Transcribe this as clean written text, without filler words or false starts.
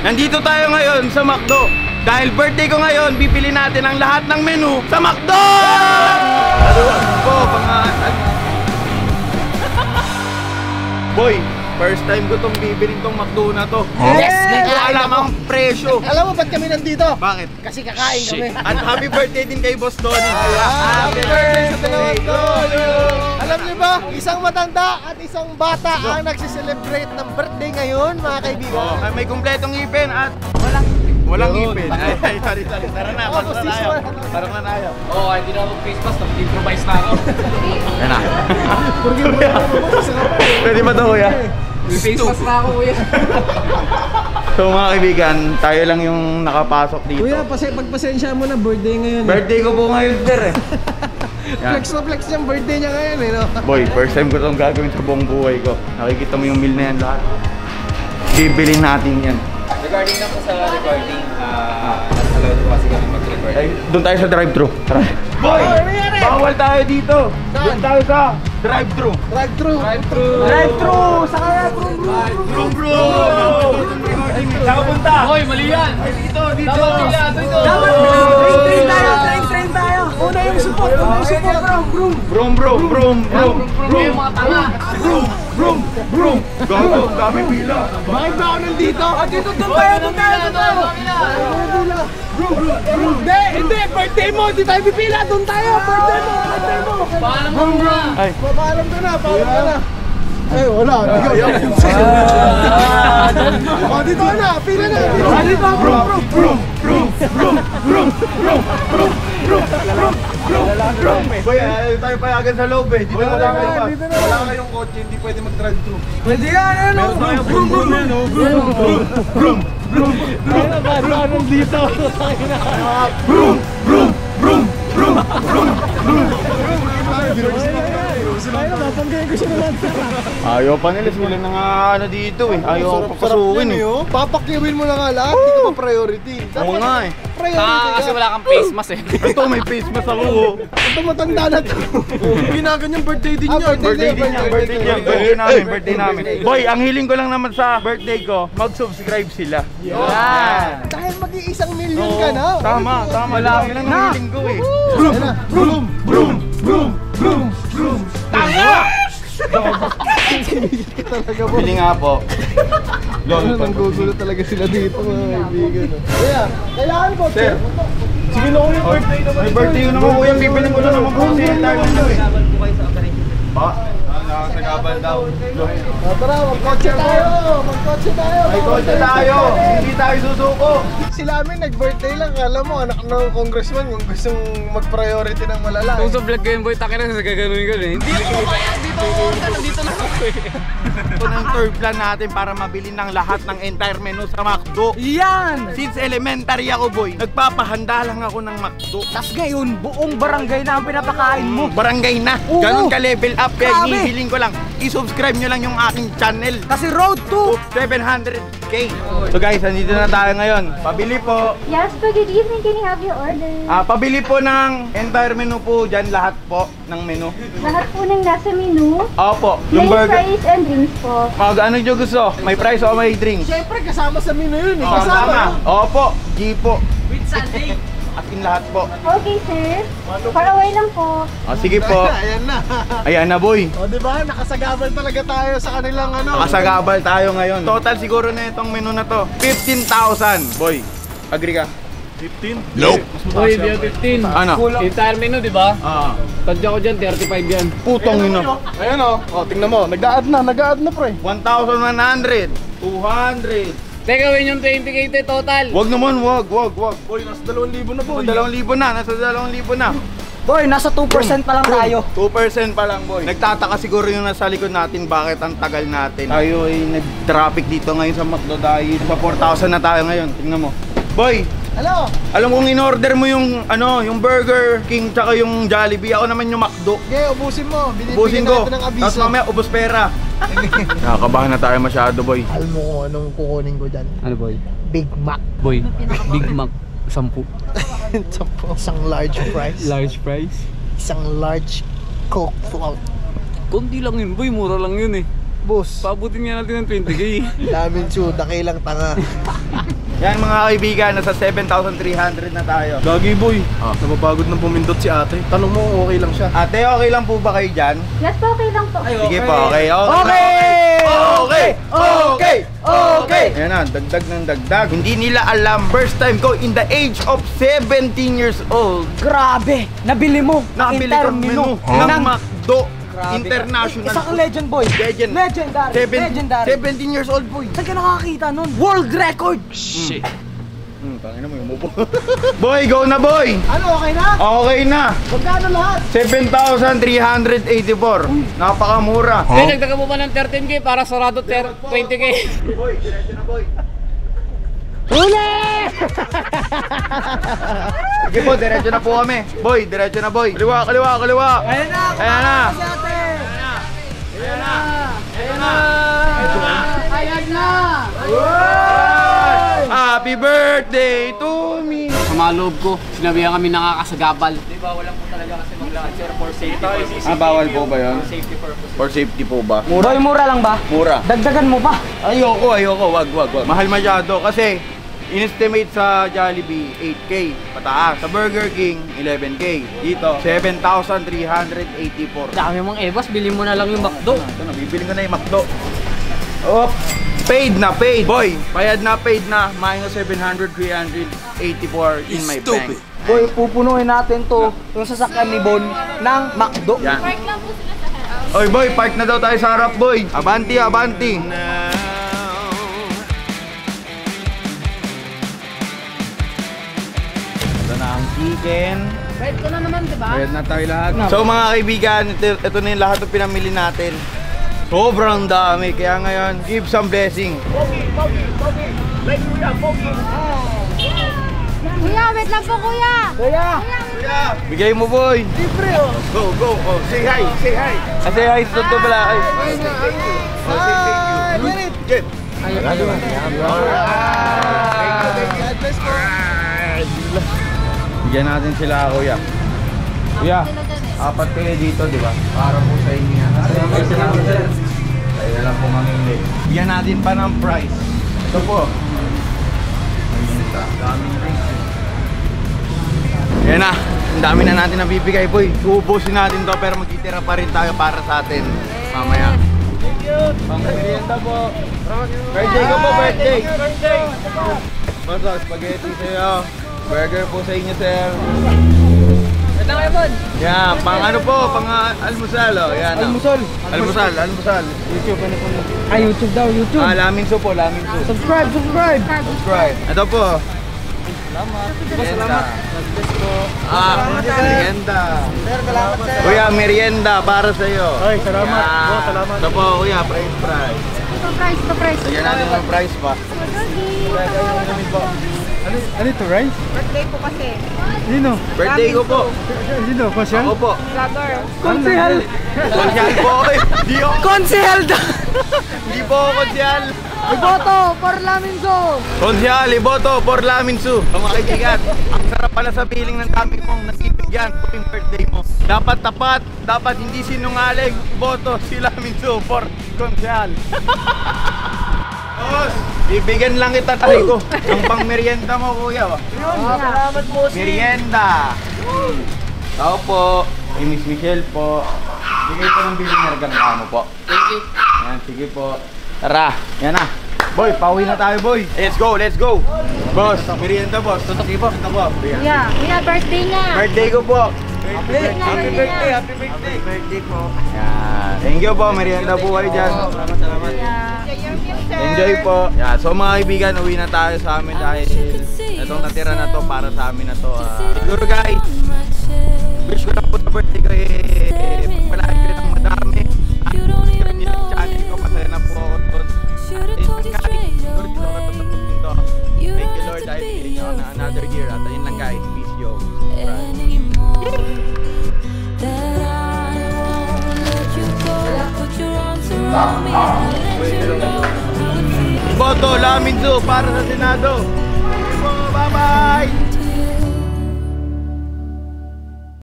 Nandito tayo ngayon sa McDo. Dahil birthday ko ngayon, bibili natin ang lahat ng menu sa McDo! Boy, first time ko tong bibiling tong McDo na to. Yes! Hindi ko alam ang presyo. Alam mo ba't kami nandito? Bakit? Kasi kakain kami. At happy birthday din kay Boss Tony. Happy birthday sa dalawang Tony! Alam niyo ba, isang matanda at isang bata ang nagsiselebrate ng birthday ngayon, mga kaibigan. May kumpletong ipin at walang ipin. Ay, sorry. Tara na, parang na tayo. Parang na tayo. Oo, hindi na mag-face mask, nag-improvise na ako. Yan na. Pwede ba ito, kuya? Face mask na ako, kuya. So mga kaibigan, tayo lang yung nakapasok dito. Kuya, pagpasensya mo na, birthday ngayon. Birthday ko po ngayon, sir eh. Flex na flex yung birthday niya ngayon eh, no? Boy, first time ko itong gagawin sa buong buhay ko. Nakikita mo yung meal na yan lahat. Bibilin natin yan. Regarding na po sa recording, allowed po kasi kami mag-record. Ay, doon tayo sa drive-thru. Tara. Boy! Bawal tayo dito! Doon tayo sa drive-thru. Drive-thru! Drive-thru! Sa kaya bro! Saan ka punta? Hoy, mali yan! Dito! Dapat! Train tayo! Una yung support! Brum! Yung mga tanga! Gago, dami pila. Bakit ba ako nandito? Dito tayo! Hindi! Birthday mo! Hindi tayo pipila! Doon tayo! Birthday mo! Paalam mo bro! Ay, Paalam ka na! Ay, wala. O, dito na! Pila na! boy, ayaw tayo payagan sa loob eh. Dito na lang kayo pa. Wala kayong kotse, hindi pwede mag-drive-thru. Pwede yan! Ano? Ayaw pa nila, sila na nga ano dito eh. Ayaw pa papasukin eh. Papakyawin mo na nga lahat, hindi ka pa priority. Oo nga eh. Priority Kasi ka. wala kang face mask eh. Ito may face mask ako oh. Ito matanda na to. Ginaganyang birthday din yan! Birthday namin. Boy, ang hiling ko lang naman sa birthday ko, mag-subscribe sila. Yan! Dahil mag-iisang million ka na. Tama. Lang ang hiling ko eh. Tanga! Talaga po. Bili nga po. Nanggugulo talaga sila dito, mga kaibigan. Kaya, kailangan ko, Sir. Sige na kuya, birthday naman. May birthday ko naman kuya, bibili ko na naman po si entire window eh. Ba? Nakasagabal daw. Tara, magkotse tayo! May kotse tayo! Hindi tayo susuko! Sila amin nag-birthday lang, alam mo, anak ng congressman yung gustong mag-priority ng malala. Kung sa vlog ko yung boy, takin na sa gaganunin ko eh. Hindi ako kaya, dito na ako eh. Ito na yung tour plan natin para mabili ng lahat ng entire menu sa McDo. Yan! Since elementary ako boy, nagpapahanda lang ako ng McDo. Tas ngayon, buong barangay na ang pinapakain mo. Barangay na! Oo. Ganun ka level up kaya Grabe. hinihiling ko lang. I-subscribe nyo lang yung aking channel. Kasi road to 700k. So guys, andito na tayo ngayon. Pabili po. Yes, po, good evening. Can you have your order? Pabili po ng entire menu po dyan, lahat po ng menu. Lahat po ng nasa menu. Opo, May yung burger. fries and drinks po. Ano nyo gusto? May price o may drink? Siyempre, kasama sa menu yun eh. Kasama. Opo, G po. With Sunday. Akin lahat po. Okay, sir. For away lang po. Sige po. Ayan na. Ayan na boy. O, diba? Nakasagabal talaga tayo sa kanilang ano. Nakasagabal tayo ngayon. Total siguro na itong menu na to, 15,000. Boy, agree ka? 15? Nope. Boy, BL 15. Ano? Entire menu, di ba? Tadya ko dyan, 35 yan. Putong ino. Ayan o, tingnan mo. Nag-a-add na pre. 1,100. 200. Teka, gawin yung 20k total. Wag naman, wag. Boy, nasa 2,000 na boy. 2,000 na, nasa 2,000 na. Boy, nasa 2% pa lang tayo. 2% pa lang boy. Nagtataka siguro yung nasa likod natin bakit ang tagal natin. Tayo ay nag-traffic dito ngayon sa McDo dahil sa 4,000 na tayo ngayon. Tingnan mo. Boy, Hello? alam kong in-order mo yung yung Burger King tsaka yung Jollibee. Ako naman yung McDo. Okay, ubusin mo. Ubusin Binibigyan ko. natin ng Tapos abiso. mamaya ubos pera. Nakakabahan na tayo masyado boy. Alam mo kung anong kukunin ko dyan? Ano boy? Big Mac. Boy, Big Mac. 10. Isang large fries. Large price. Isang large Coke float. Kunti lang yun boy, mura lang yun eh. Boss, Pabutin nga natin ng 20k. daming tsuda, kailang tanga. Yan mga kaibigan, nasa 7,300 na tayo. Gagi boy, Oh. napapagod ng pumindot si ate. Tanong mo okay lang siya. Ate, okay lang po ba kayo dyan? Yes po, okay lang po. Sige po, okay. Okay! Ayan na, dagdag ng dagdag. Hindi nila alam, first time ko in the age of 17 years old. Grabe! Nabili mo Nabili ko menu ng McDo International. Isang legend boy. Legend. Legendary. Legendary. 17 years old boy. Saan ka nakakita nun? World record! Tangina mo yung mubo. Boy, go na boy! Ano, okay na? Okay na. Magkano lahat? 7,384. Napakamura. Nagdaga mo ba ng 13K para sarado 20K? Boy, diretso na boy. Sige po, diretso na po kami. Boy, diretso na boy. Kaliwa. Ayan na! Ayan na. Ayan na! Happy birthday to me. Sa mga loob ko, sinabihan kami nakakasagabal. Di ba, walang po talaga kasi maglakad sir for safety purposes. Bawal po ba yun? Safety purposes. For safety po ba? Boy, mura lang ba? Mura. Dagdagan mo pa. Ayoko. Wag. Mahal masyado kasi in-estimate sa Jollibee 8K pataas. Sa Burger King 11K. Dito 7,384. Dami mong ebas, bilhin mo na lang yung McDo. Ito na, bibili ko na yung McDo. Oh, paid. Boy, payad na, minus 700, 384 in my bank. Boy, pupunuin natin to yung sasakyan ni Bon ng McDo. Yan. Oy boy, park na daw tayo sa harap boy. Abanti. Ito na ang chicken. Bread ko na naman, diba? Bayad na tayo lahat. So mga kaibigan, ito na yung lahat ng pinamili natin. Sobrang dami, kaya ngayon, give some blessing. Kuya, wait lang po, kuya! Kuya! Bigay mo boy. Libre oh! Go. Oh, say hi. Say hi to pala. Ay. Get. Bigyan natin sila kuya. Kuya, apat kayo dito, di ba? Para po sa inyo yan. Ay, salamat sir. Tayo na lang po mamili. Bigyan natin pa ng price. Ito po. Daming drinks. Yan na. Ang dami na natin nabibigay, boy. Uubusin natin to pero magtitira pa rin tayo para sa atin. Mamaya. Thank you. Pang-merienda po. Birthday ko po, birthday. Basta, spaghetti sa'yo. Burger po sa inyo, sir. Ito kayo, Bon. Yan, pang ano po, pang almusal, oh. Yan, oh. Almusal. YouTube, ano po? YouTube daw, YouTube. Laming soup po, laming soup. Subscribe! Ito po. Salamat. Merienda. Sir, salamat sir. Kuya, merienda para sa iyo. Ay, salamat. Oh, salamat. Ito po, kuya, french fries. Ito price. Lagyan natin ng price pa. Ano ito, rice? Birthday po kasi. Sino? Birthday ko po. Sino? Pasyal? Ako po. Vlogger. Konsehal! Konsyal po ako eh. Di ako. Konsehal daw! Di po ako konsyal. Iboto! For Laminzo! Konsyal, iboto for Laminsu. Mga kaibigan, ang sarap pala sa feeling ng dami mong nasibigyan po yung birthday mo. Dapat tapat, dapat hindi sinungaling. Iboto si Laminsu for Konsyal. Boss, bibigyan lang kita tayo ko ng pang merienda mo kuya. Salamat po Merienda. Tao po. Kay Miss Michelle po. Bigay po ng billionaire gang mo po. Thank you. Yan, sige po. Tara, yan na. Boy, pauwi na tayo boy. Let's go. Boss, merienda boss. Sige po. Ito po. Yeah, birthday nga. Birthday ko po. Happy birthday po. Yan. Thank you po. Merienda po kayo dyan. Salamat. Enjoy po. Yeah, so mga kaibigan, uwi na tayo sa amin dahil itong natira na to para sa amin na to. Siguro guys, wish ko lang po sa birthday ko palagi ko ng madami. Subscribe niyo sa channel ko, masaya na po ako doon. Siguro dito ako tatapos to. Thank you Lord dahil pinili niyo ako na another year. At ayun lang guys, peace yo. Boto Laminzo para sa Senado. Bye bye.